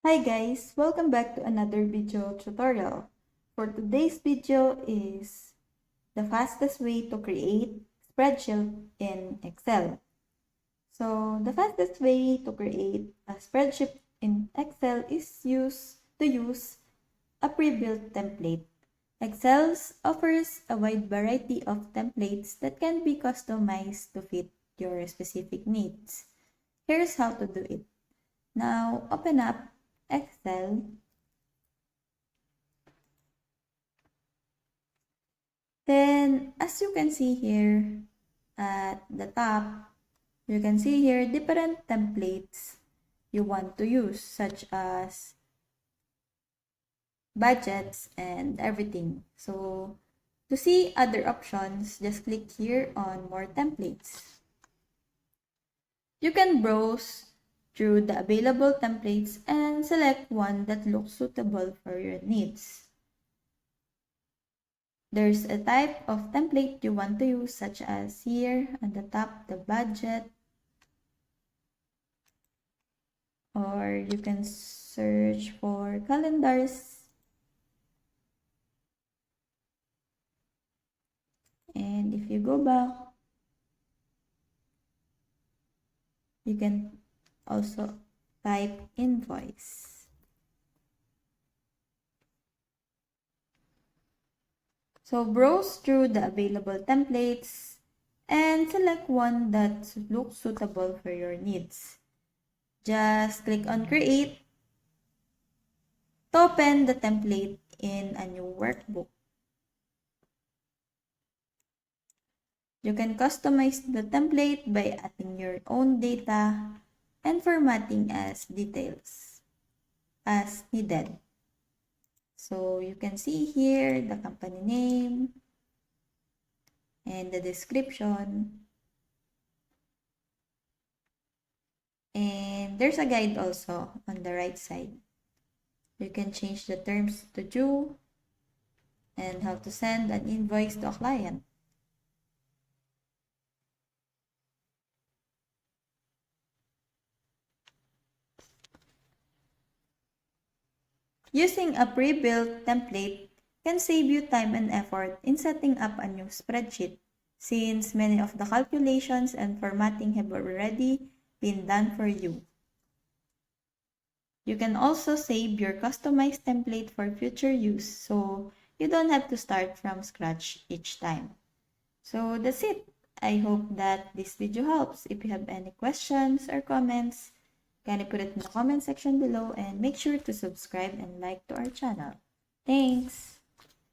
Hi guys, welcome back to another video tutorial. For today's video is the fastest way to create spreadsheet in Excel. So the fastest way to create a spreadsheet in Excel is to use a pre-built template. Excel offers a wide variety of templates that can be customized to fit your specific needs. Here's how to do it. Now open up Excel. Then, as you can see here at the top, you can see here different templates you want to use, such as budgets and everything. So, to see other options, just click here on more templates. You can browse through the available templates and select one that looks suitable for your needs. There's a type of template you want to use, such as here at the top, the budget, or you can search for calendars, and if you go back, you can also type invoice. So browse through the available templates and select one that looks suitable for your needs. Just click on create to open the template in a new workbook. You can customize the template by adding your own data and formatting as details as needed. So you can see here the company name and the description. And there's a guide also on the right side. You can change the terms to due and how to send an invoice to a client. Using a pre-built template can save you time and effort in setting up a new spreadsheet, since many of the calculations and formatting have already been done for you. You can also save your customized template for future use, so you don't have to start from scratch each time. So that's it. I hope that this video helps. If you have any questions or comments, can you put it in the comment section below, and make sure to subscribe and like to our channel. Thanks!